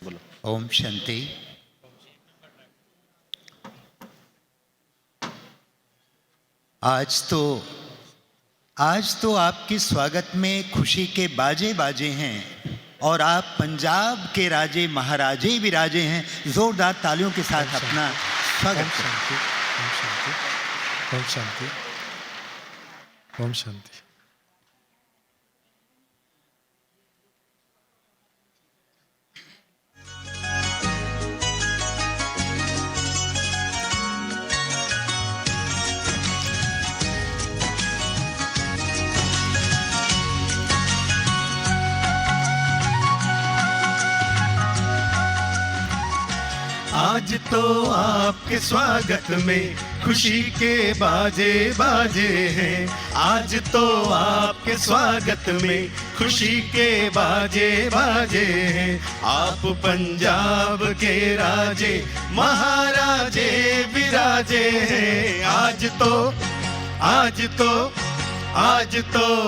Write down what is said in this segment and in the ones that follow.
बोलो। ओम शांति। आज तो आपके स्वागत में खुशी के बाजे बाजे हैं और आप पंजाब के राजे महाराजे विराजे हैं। जोरदार तालियों के साथ अपना स्वागत करें। ओम शांति, ओम शांति, ओम शांति। आज तो आपके स्वागत में खुशी के बाजे बाजे हैं। आज तो आपके स्वागत में खुशी के बाजे बाजे हैं। आप पंजाब के राजे महाराजे विराजे हैं। आज तो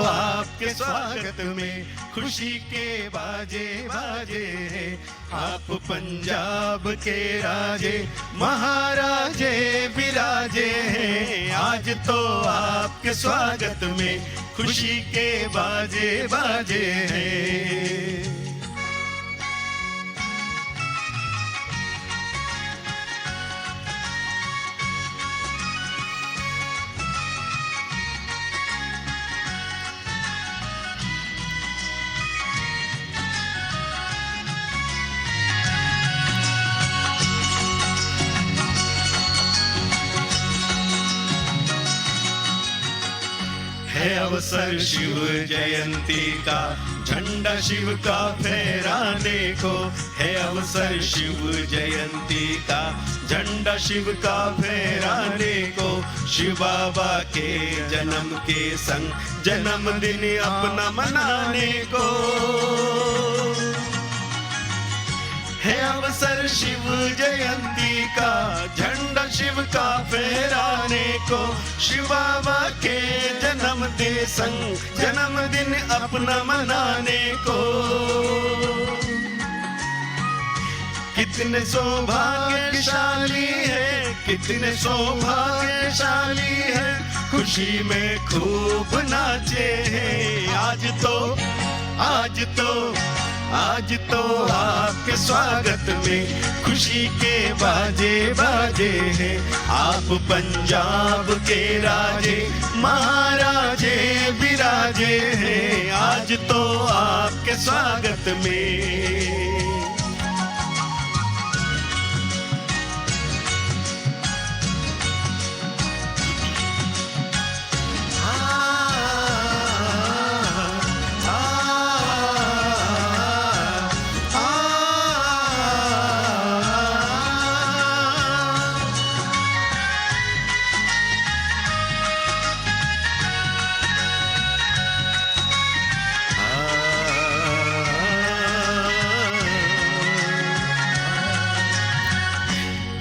आपके स्वागत में खुशी के बाजे बाजे हैं। आप पंजाब के राजे महाराजे विराजे हैं। आज तो आपके स्वागत में खुशी के बाजे बाजे हैं। है अवसर शिव जयंती का, झंडा शिव का फहराने को। है अवसर शिव जयंती का, झंडा शिव का फहराने को। शिव बाबा के जन्म के संग जन्मदिन अपना मनाने को। है अवसर शिव जयंती का, झंडा शिव का फहराने को। शिव बाबा के जन्मदिन संग जन्मदिन अपना मनाने को। कितने सौभाग्यशाली है, कितने सौभाग्यशाली है, खुशी में खूब नाचे हैं। आज तो आपके स्वागत में खुशी के बाजे बाजे हैं। आप पंजाब के राजे महाराजे विराजे हैं। आज तो आपके स्वागत में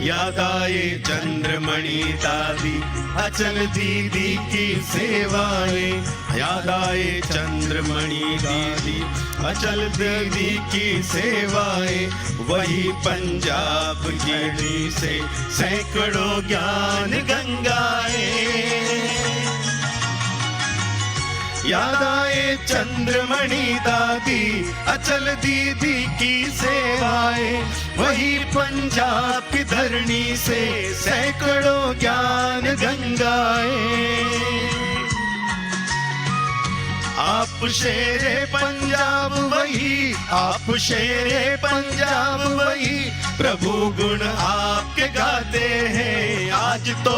याद आए चंद्रमणि दादी अचल दीदी की सेवाएं। याद आए चंद्रमणि दीदी अचल दीदी की सेवाएं। वही पंजाब की से सैकड़ों ज्ञान गंगाएं। याद आए चंद्रमणि दादी अचल दीदी की सेवाएं। वही पंजाब की धरणी से सैकड़ों ज्ञान गंगाएं। आप शेरे पंजाब वही, आप शेरे पंजाब वही, प्रभु गुण आपके गाते हैं। आज तो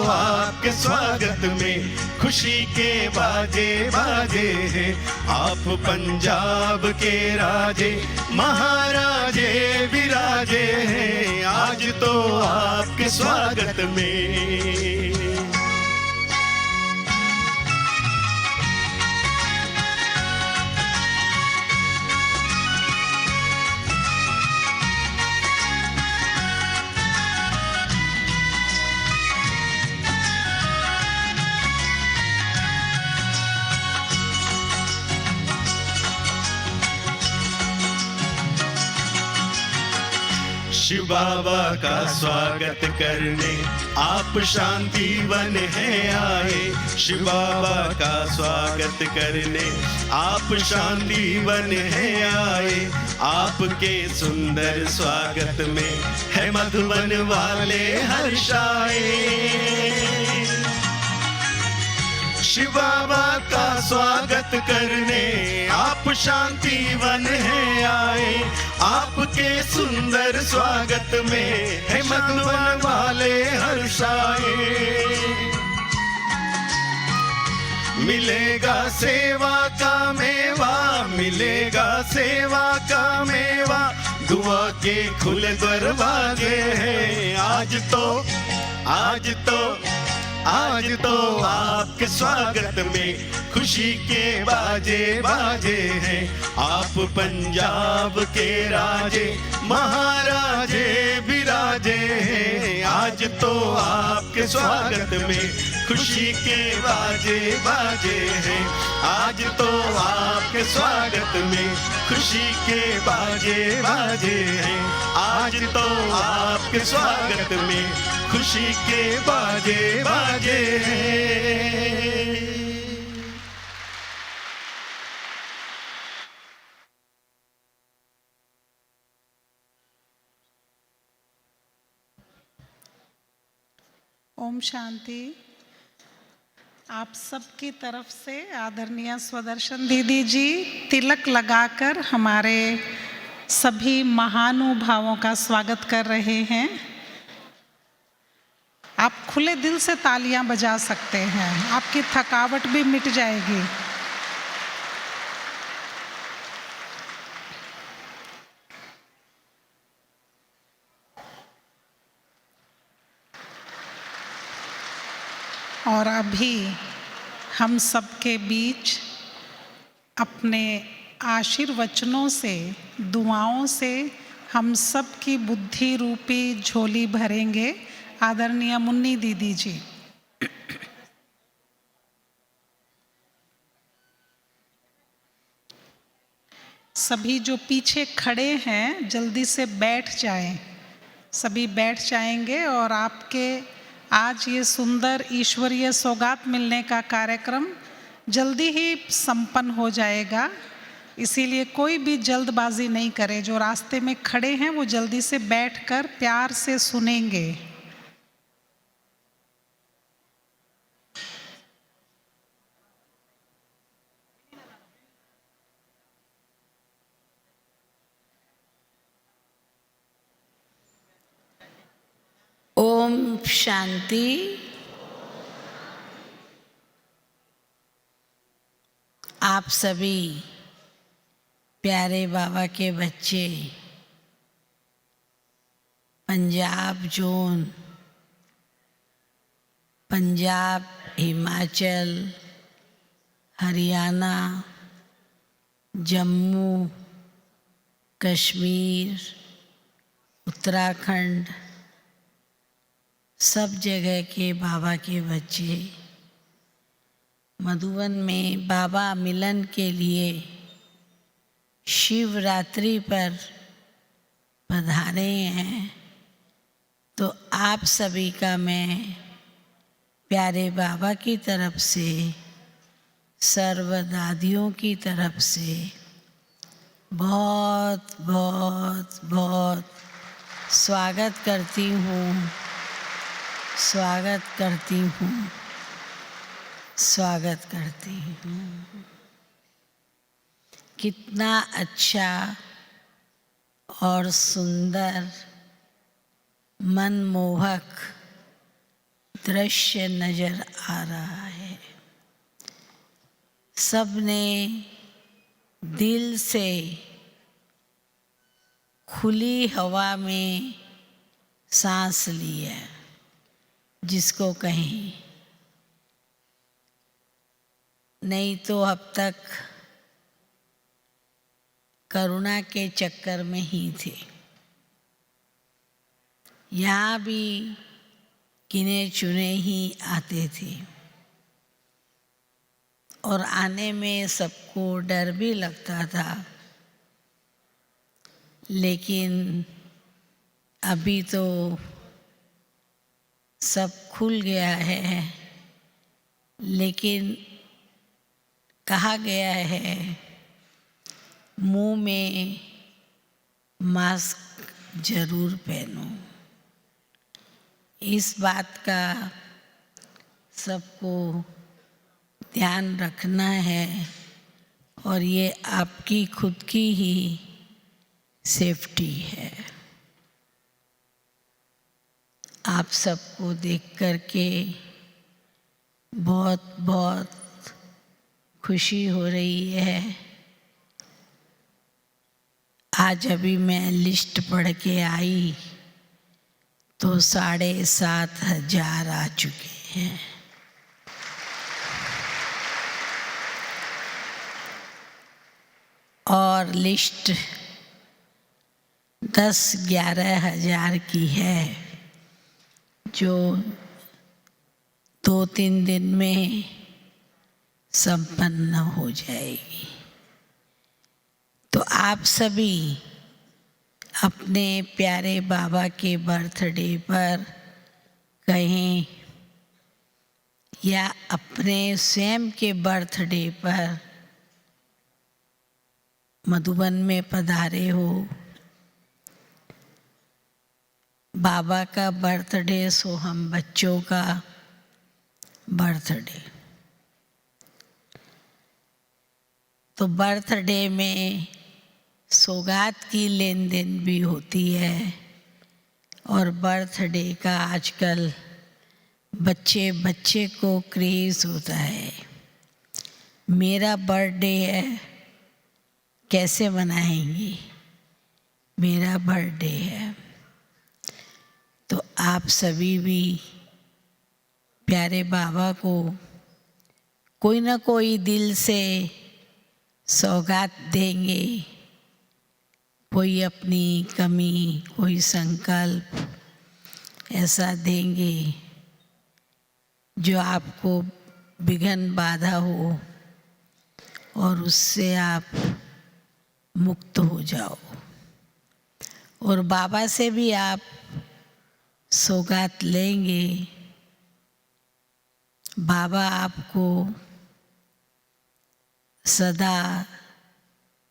आपके स्वागत में खुशी के बाजे बाजे हैं। आप पंजाब के राजे महाराजे विराजे हैं। आज तो आपके स्वागत में शिव बाबा का स्वागत करने आप शांति वन है आए। शिव बाबा का स्वागत करने आप शांति वन है आए। आपके सुंदर स्वागत में है मधुबन वाले हर्षाए। शिव बाबा का स्वागत करने आप शांति वन है आए। आपके सुंदर स्वागत में है मधुबन वाले हर्षाए। मिलेगा सेवा का मेवा, मिलेगा सेवा का मेवा, दुआ के खुले दरवाजे हैं। आज तो आपके स्वागत में खुशी के बाजे बाजे हैं। आप पंजाब के राजे महाराजे विराजे हैं। आज तो आपके स्वागत में खुशी के बाजे बाजे हैं। आज तो आपके स्वागत में खुशी के बाजे बाजे हैं। आज तो आपके स्वागत में खुशी के बाजे बाजे हैं। ओम शांति। आप सबकी तरफ से आदरणीय स्वदर्शन दीदी जी तिलक लगाकर हमारे सभी महानुभावों का स्वागत कर रहे हैं। आप खुले दिल से तालियां बजा सकते हैं, आपकी थकावट भी मिट जाएगी। और अभी हम सबके बीच अपने आशीर्वचनों से, दुआओं से हम सब की बुद्धि रूपी झोली भरेंगे आदरणीय मुन्नी दीदी जी। सभी जो पीछे खड़े हैं जल्दी से बैठ जाएं। सभी बैठ जाएंगे और आपके आज ये सुंदर ईश्वरीय सौगात मिलने का कार्यक्रम जल्दी ही संपन्न हो जाएगा। इसीलिए कोई भी जल्दबाजी नहीं करे। जो रास्ते में खड़े हैं वो जल्दी से बैठकर प्यार से सुनेंगे। ओम शांति। आप सभी प्यारे बाबा के बच्चे पंजाब जोन, पंजाब, हिमाचल, हरियाणा, जम्मू, कश्मीर, उत्तराखंड, सब जगह के बाबा के बच्चे मधुबन में बाबा मिलन के लिए शिवरात्रि पर पधारे हैं। तो आप सभी का मैं प्यारे बाबा की तरफ से, सर्व दादियों की तरफ से बहुत बहुत बहुत स्वागत करती हूँ, स्वागत करती हूँ, स्वागत करती हूँ। कितना अच्छा और सुंदर मनमोहक दृश्य नजर आ रहा है। सबने दिल से खुली हवा में सांस ली है, जिसको कहें। नहीं तो अब तक करुणा के चक्कर में ही थे। यहाँ भी गिने चुने ही आते थे और आने में सबको डर भी लगता था। लेकिन अभी तो सब खुल गया है, लेकिन कहा गया है मुंह में मास्क जरूर पहनो। इस बात का सबको ध्यान रखना है और ये आपकी खुद की ही सेफ्टी है। आप सबको देख कर के बहुत बहुत खुशी हो रही है। आज अभी मैं लिस्ट पढ़ के आई तो 7,500 आ चुके हैं। और लिस्ट 10-11 हज़ार की है जो 2-3 दिन में संपन्न हो जाएगी। तो आप सभी अपने प्यारे बाबा के बर्थडे पर कहें या अपने स्वयं के बर्थडे पर मधुबन में पधारे हो। बाबा का बर्थडे सो हम बच्चों का बर्थडे। तो बर्थडे में सौगात की लेन देन भी होती है और बर्थडे का आजकल बच्चे बच्चे को क्रेज़ होता है। मेरा बर्थडे है, कैसे मनाएंगे, मेरा बर्थडे है। तो आप सभी भी प्यारे बाबा को कोई ना कोई दिल से सौगात देंगे, कोई अपनी कमी, कोई संकल्प ऐसा देंगे जो आपको विघ्न बाधा हो और उससे आप मुक्त हो जाओ। और बाबा से भी आप सौगात लेंगे। बाबा आपको सदा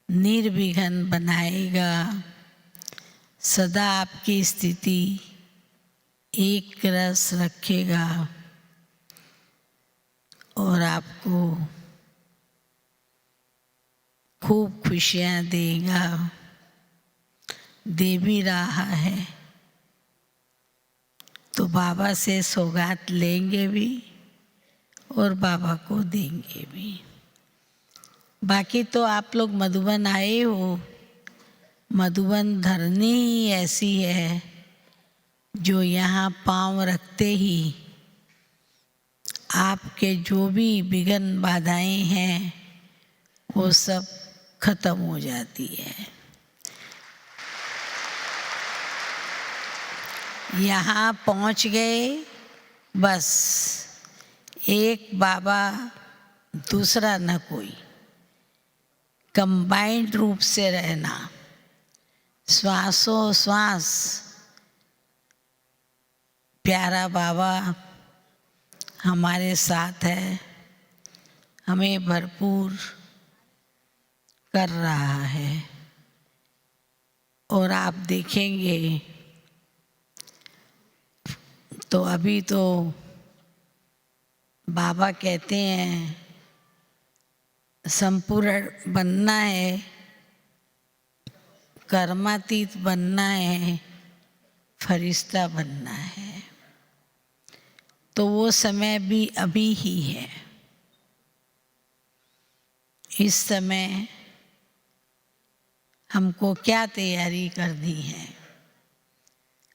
निर्विघ्न बनाएगा, सदा आपकी स्थिति एक रस रखेगा और आपको खूब खुशियाँ देगा, दे भी रहा है। तो बाबा से सौगात लेंगे भी और बाबा को देंगे भी। बाकी तो आप लोग मधुबन आए हो, मधुबन धरनी ही ऐसी है जो यहाँ पाँव रखते ही आपके जो भी विघ्न बाधाएं हैं वो सब खत्म हो जाती है। यहाँ पहुँच गए, बस एक बाबा दूसरा न कोई, कंबाइंड रूप से रहना, श्वासों श्वास प्यारा बाबा हमारे साथ है, हमें भरपूर कर रहा है। और आप देखेंगे तो अभी तो बाबा कहते हैं संपूर्ण बनना है, कर्मातीत बनना है, फरिश्ता बनना है। तो वो समय भी अभी ही है। इस समय हमको क्या तैयारी करनी है?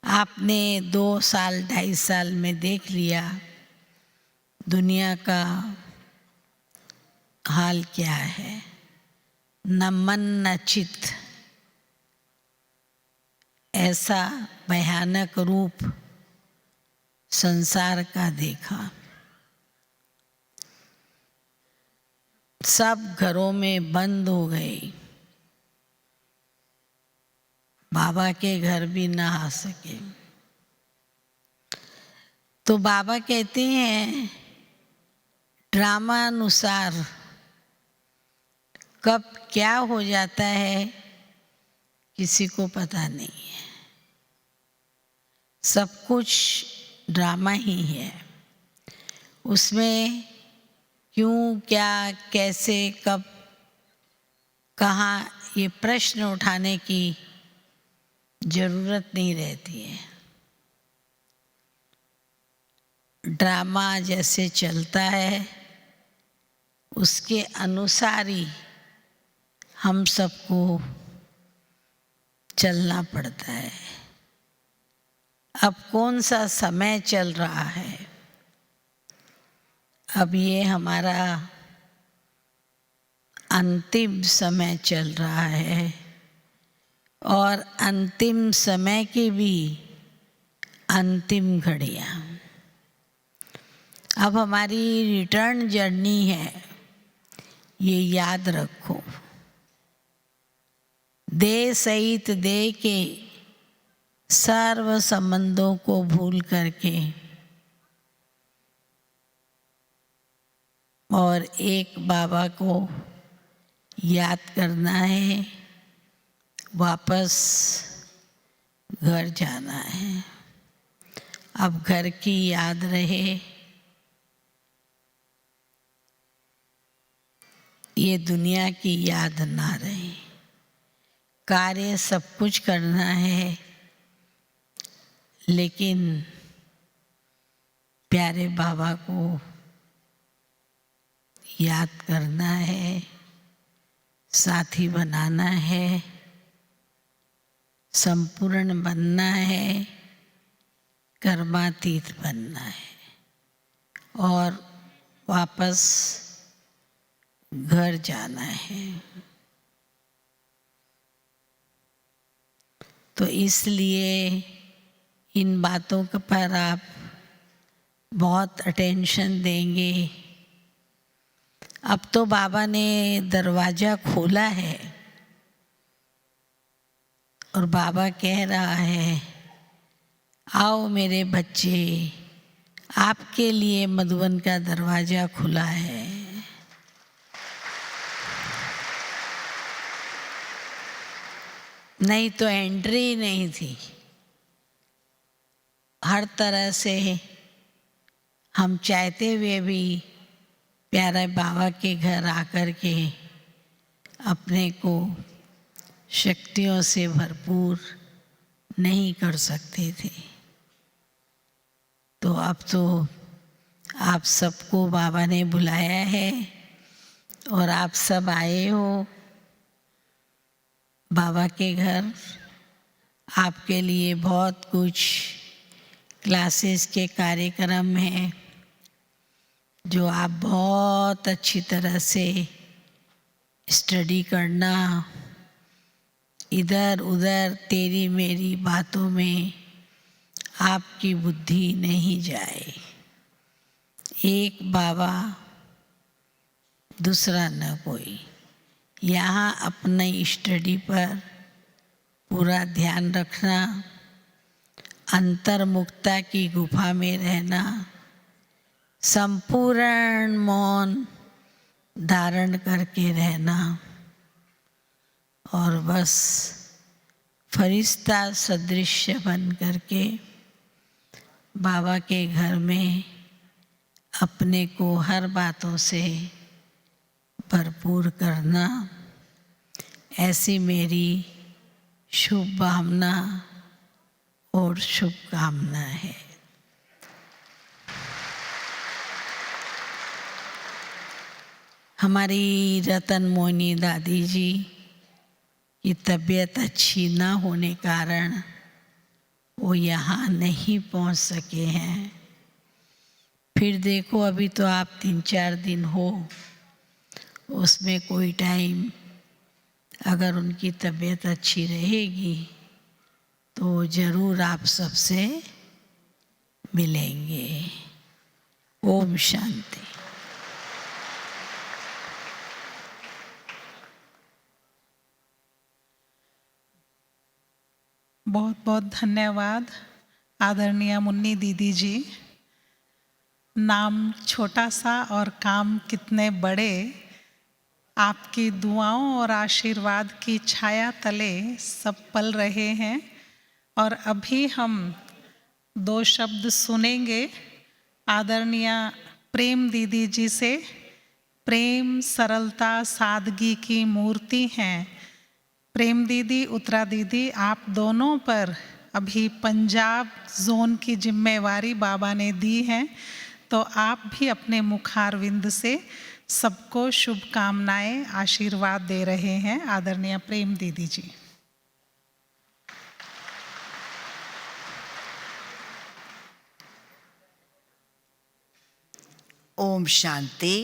आपने 2 साल 2.5 साल में देख लिया दुनिया का हाल क्या है। न मन न चित, ऐसा भयानक रूप संसार का देखा। सब घरों में बंद हो गए, बाबा के घर भी ना आ सके। तो बाबा कहते हैं ड्रामा अनुसार कब क्या हो जाता है किसी को पता नहीं है, सब कुछ ड्रामा ही है। उसमें क्यों, क्या, कैसे, कब, कहाँ, ये प्रश्न उठाने की जरूरत नहीं रहती है। ड्रामा जैसे चलता है उसके अनुसार ही हम सबको चलना पड़ता है। अब कौन सा समय चल रहा है, अब ये हमारा अंतिम समय चल रहा है और अंतिम समय की भी अंतिम घड़ियाँ। अब हमारी रिटर्न जर्नी है, ये याद रखो। देह सहित देह के सर्व संबंधों को भूल करके और एक बाबा को याद करना है, वापस घर जाना है। अब घर की याद रहे, ये दुनिया की याद ना रहे। कार्य सब कुछ करना है, लेकिन प्यारे बाबा को याद करना है, साथी बनाना है, संपूर्ण बनना है, कर्मातीत बनना है और वापस घर जाना है। तो इसलिए इन बातों पर आप बहुत अटेंशन देंगे। अब तो बाबा ने दरवाज़ा खोला है और बाबा कह रहा है आओ मेरे बच्चे, आपके लिए मधुबन का दरवाज़ा खुला है। नहीं तो एंट्री नहीं थी। हर तरह से हम चाहते हुए भी प्यारे बाबा के घर आकर के अपने को शक्तियों से भरपूर नहीं कर सकते थे। तो अब तो आप सबको बाबा ने बुलाया है और आप सब आए हो बाबा के घर। आपके लिए बहुत कुछ क्लासेस के कार्यक्रम हैं जो आप बहुत अच्छी तरह से स्टडी करना, इधर उधर तेरी मेरी बातों में आपकी बुद्धि नहीं जाए। एक बाबा दूसरा न कोई। यहाँ अपने स्टडी पर पूरा ध्यान रखना, अंतर्मुखता की गुफा में रहना, संपूर्ण मौन धारण करके रहना और बस फरिश्ता सदृश बन करके बाबा के घर में अपने को हर बातों से भरपूर करना, ऐसी मेरी शुभ भावना और शुभकामना है। हमारी रतन मोहिनी दादी जी की तबीयत अच्छी ना होने कारण वो यहाँ नहीं पहुँच सके हैं। फिर देखो अभी तो आप 3-4 दिन हो, उसमें कोई टाइम अगर उनकी तबीयत अच्छी रहेगी तो ज़रूर आप सबसे मिलेंगे। ओम शांति। बहुत बहुत धन्यवाद आदरणीय मुन्नी दीदी जी। नाम छोटा सा और काम कितने बड़े, आपकी दुआओं और आशीर्वाद की छाया तले सब पल रहे हैं। और अभी हम 2 शब्द सुनेंगे आदरणीय प्रेम दीदी जी से। प्रेम सरलता सादगी की मूर्ति हैं। प्रेम दीदी, उत्तरा दीदी, आप दोनों पर अभी पंजाब जोन की जिम्मेवारी बाबा ने दी है, तो आप भी अपने मुखारविंद से सबको शुभकामनाएं आशीर्वाद दे रहे हैं। आदरणीय प्रेम दीदी जी। ओम शांति।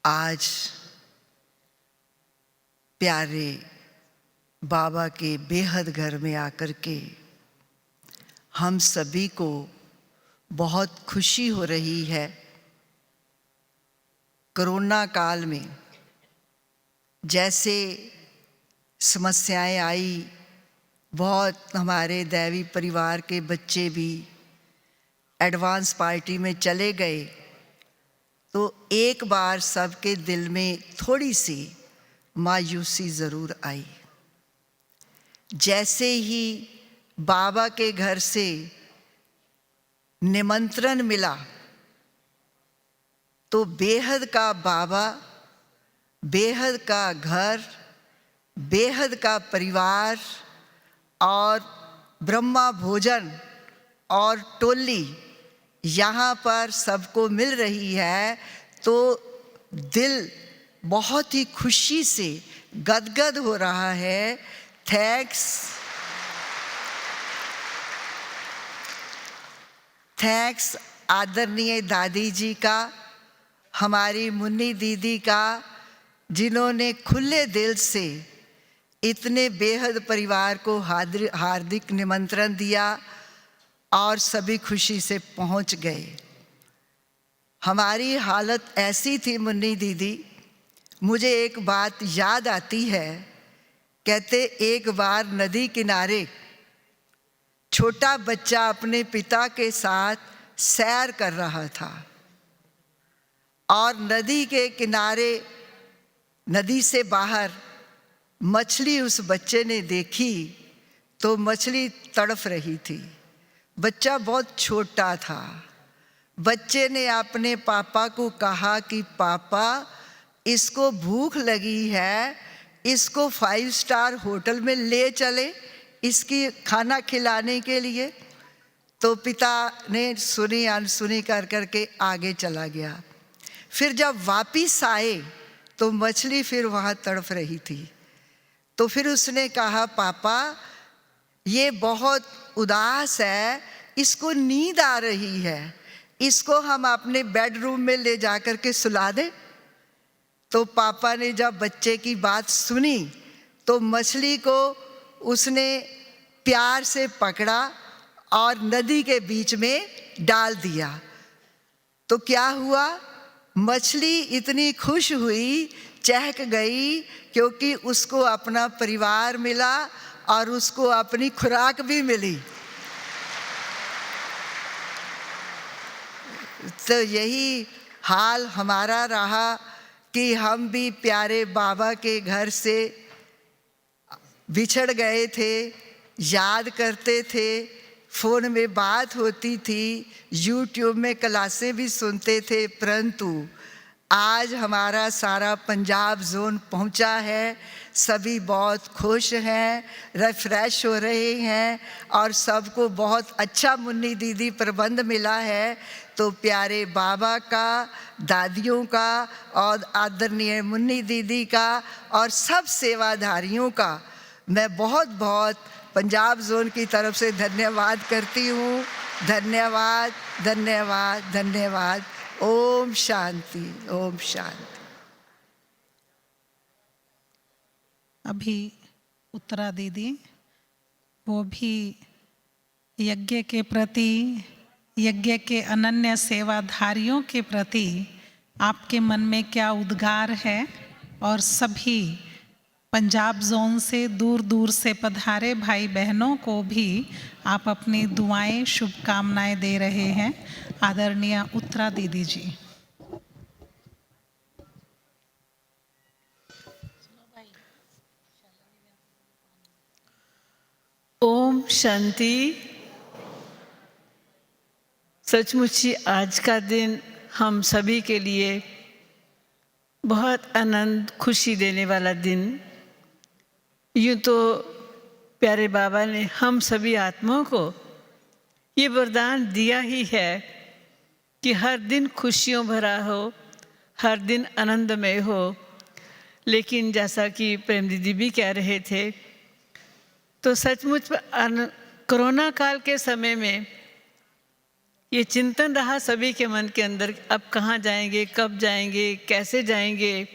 आज प्यारे बाबा के बेहद घर में आकर के हम सभी को बहुत खुशी हो रही है। कोरोना काल में जैसे समस्याएं आई, बहुत हमारे दैवी परिवार के बच्चे भी एडवांस पार्टी में चले गए, तो एक बार सबके दिल में थोड़ी सी मायूसी ज़रूर आई। जैसे ही बाबा के घर से निमंत्रण मिला, तो बेहद का बाबा, बेहद का घर, बेहद का परिवार और ब्रह्मा भोजन और टोली यहाँ पर सबको मिल रही है, तो दिल बहुत ही खुशी से गदगद हो रहा है। थैंक्स आदरणीय दादी जी का, हमारी मुन्नी दीदी का, जिन्होंने खुले दिल से इतने बेहद परिवार को हार्दिक निमंत्रण दिया और सभी खुशी से पहुंच गए। हमारी हालत ऐसी थी मुन्नी दीदी, मुझे एक बात याद आती है। कहते एक बार नदी किनारे छोटा बच्चा अपने पिता के साथ सैर कर रहा था और नदी के किनारे, नदी से बाहर मछली उस बच्चे ने देखी, तो मछली तड़फ रही थी। बच्चा बहुत छोटा था। बच्चे ने अपने पापा को कहा कि पापा, इसको भूख लगी है, इसको 5 स्टार होटल में ले चले इसकी खाना खिलाने के लिए। तो पिता ने सुनी अनसुनी कर करके आगे चला गया। फिर जब वापिस आए तो मछली फिर वहाँ तड़फ रही थी। तो फिर उसने कहा, पापा ये बहुत उदास है, इसको नींद आ रही है, इसको हम अपने बेडरूम में ले जा कर के सुला दें। तो पापा ने जब बच्चे की बात सुनी तो मछली को उसने प्यार से पकड़ा और नदी के बीच में डाल दिया। तो क्या हुआ, मछली इतनी खुश हुई, चहक गई, क्योंकि उसको अपना परिवार मिला और उसको अपनी खुराक भी मिली। तो यही हाल हमारा रहा कि हम भी प्यारे बाबा के घर से बिछड़ गए थे, याद करते थे, फ़ोन में बात होती थी, यूट्यूब में क्लासें भी सुनते थे, परंतु आज हमारा सारा पंजाब जोन पहुंचा है। सभी बहुत खुश हैं, रिफ्रेश हो रहे हैं और सबको बहुत अच्छा मुन्नी दीदी प्रबंध मिला है। तो प्यारे बाबा का, दादियों का और आदरणीय मुन्नी दीदी का और सब सेवाधारियों का मैं बहुत बहुत पंजाब जोन की तरफ से धन्यवाद करती हूँ। धन्यवाद, धन्यवाद, धन्यवाद। ओम शांति, ओम शांति। अभी उत्तरा दीदी, वो भी यज्ञ के प्रति, यज्ञ के अनन्य सेवाधारियों के प्रति आपके मन में क्या उद्गार है और सभी पंजाब जोन से दूर दूर से पधारे भाई बहनों को भी आप अपनी दुआएं शुभकामनाएं दे रहे हैं। आदरणीय उत्तरा दीदी जी। ओम शांति। सचमुच ही आज का दिन हम सभी के लिए बहुत आनंद खुशी देने वाला दिन। यूँ तो प्यारे बाबा ने हम सभी आत्माओं को ये वरदान दिया ही है कि हर दिन खुशियों भरा हो, हर दिन आनंदमय हो। लेकिन जैसा कि प्रेम दीदी भी कह रहे थे, तो सचमुच कोरोना काल के समय में ये चिंतन रहा सभी के मन के अंदर, अब कहाँ जाएंगे, कब जाएंगे, कैसे जाएंगे।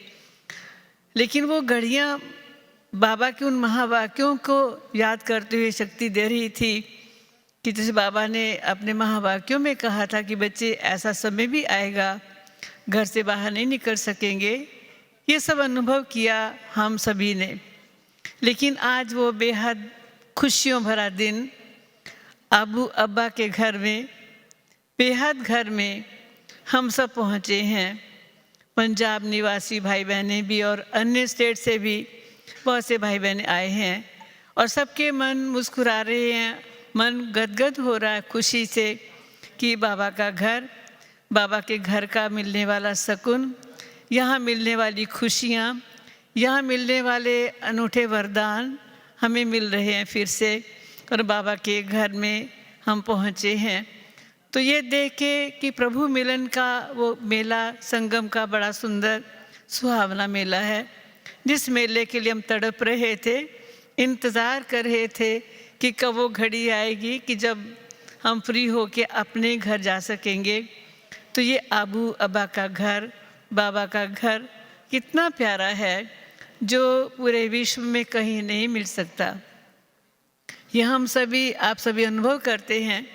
लेकिन वो घड़ियाँ बाबा के उन महावाक्यों को याद करते हुए शक्ति दे रही थी कि जैसे बाबा ने अपने महावाक्यों में कहा था कि बच्चे ऐसा समय भी आएगा, घर से बाहर नहीं निकल सकेंगे। ये सब अनुभव किया हम सभी ने। लेकिन आज वो बेहद खुशियों भरा दिन अबू अब्बा के घर में, बेहद घर में हम सब पहुँचे हैं। पंजाब निवासी भाई बहनें भी और अन्य स्टेट से भी बहुत से भाई बहनें आए हैं और सबके मन मुस्कुरा रहे हैं, मन गदगद हो रहा है खुशी से कि बाबा का घर, बाबा के घर का मिलने वाला सुकून, यहाँ मिलने वाली खुशियाँ, यहाँ मिलने वाले अनूठे वरदान हमें मिल रहे हैं फिर से। और बाबा के घर में हम पहुँचे हैं तो ये देख के कि प्रभु मिलन का वो मेला, संगम का बड़ा सुंदर सुहावना मेला है, जिस मेले के लिए हम तड़प रहे थे, इंतज़ार कर रहे थे कि कब वो घड़ी आएगी कि जब हम फ्री होके अपने घर जा सकेंगे। तो ये अबू अब्बा का घर, बाबा का घर कितना प्यारा है, जो पूरे विश्व में कहीं नहीं मिल सकता। ये हम सभी, आप सभी अनुभव करते हैं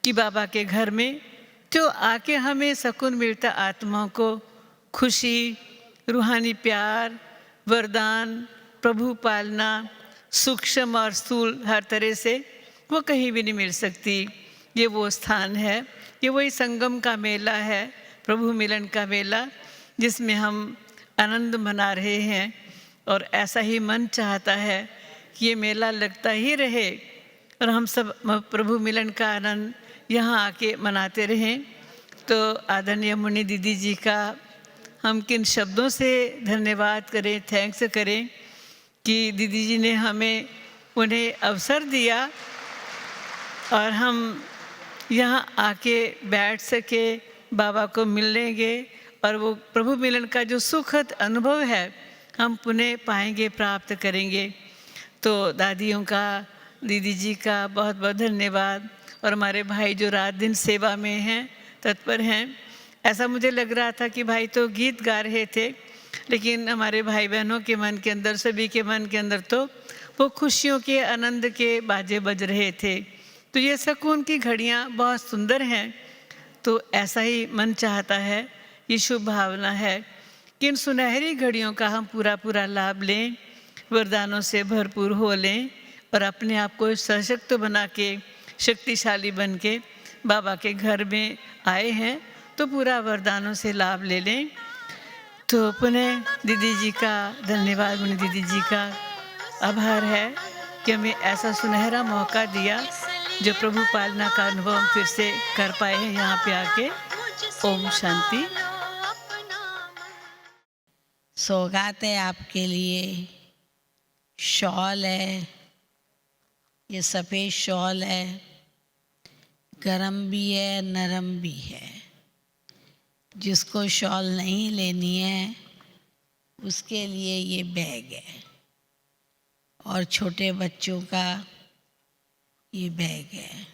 कि बाबा के घर में जो आके हमें सुकून मिलता, आत्माओं को खुशी, रूहानी प्यार, वरदान, प्रभु पालना, सूक्ष्म और स्थूल हर तरह से, वो कहीं भी नहीं मिल सकती। ये वो स्थान है, ये वही संगम का मेला है, प्रभु मिलन का मेला, जिसमें हम आनंद मना रहे हैं। और ऐसा ही मन चाहता है कि ये मेला लगता ही रहे और हम सब प्रभु मिलन का आनंद यहाँ आके मनाते रहें। तो आदरणीय मुनि दीदी जी का हम किन शब्दों से धन्यवाद करें, थैंक्स करें कि दीदी जी ने हमें उन्हें अवसर दिया और हम यहाँ आके बैठ सके, बाबा को मिलेंगे और वो प्रभु मिलन का जो सुखद अनुभव है हम पुनः पाएंगे, प्राप्त करेंगे। तो दादियों का, दीदी जी का बहुत बहुत धन्यवाद। और हमारे भाई जो रात दिन सेवा में हैं, तत्पर हैं। ऐसा मुझे लग रहा था कि भाई तो गीत गा रहे थे, लेकिन हमारे भाई बहनों के मन के अंदर, सभी के मन के अंदर तो वो खुशियों के, आनंद के बाजे बज रहे थे। तो ये सुकून की घड़ियाँ बहुत सुंदर हैं। तो ऐसा ही मन चाहता है, ये शुभ भावना है कि इन सुनहरी घड़ियों का हम पूरा पूरा लाभ लें, वरदानों से भरपूर हो लें और अपने आप को सशक्त बना के, शक्तिशाली बन के बाबा के घर में आए हैं तो पूरा वरदानों से लाभ ले लें। तो पुनः दीदी जी का धन्यवाद, मुनि दीदी जी का आभार है कि हमें ऐसा सुनहरा मौका दिया, जो प्रभु पालना का अनुभव हम फिर से कर पाए हैं यहाँ पे आके। ओम शांति। सौगात है आपके लिए, शॉल है, ये सफ़ेद शॉल है, गरम भी है, नरम भी है। जिसको शॉल नहीं लेनी है उसके लिए ये बैग है, और छोटे बच्चों का ये बैग है।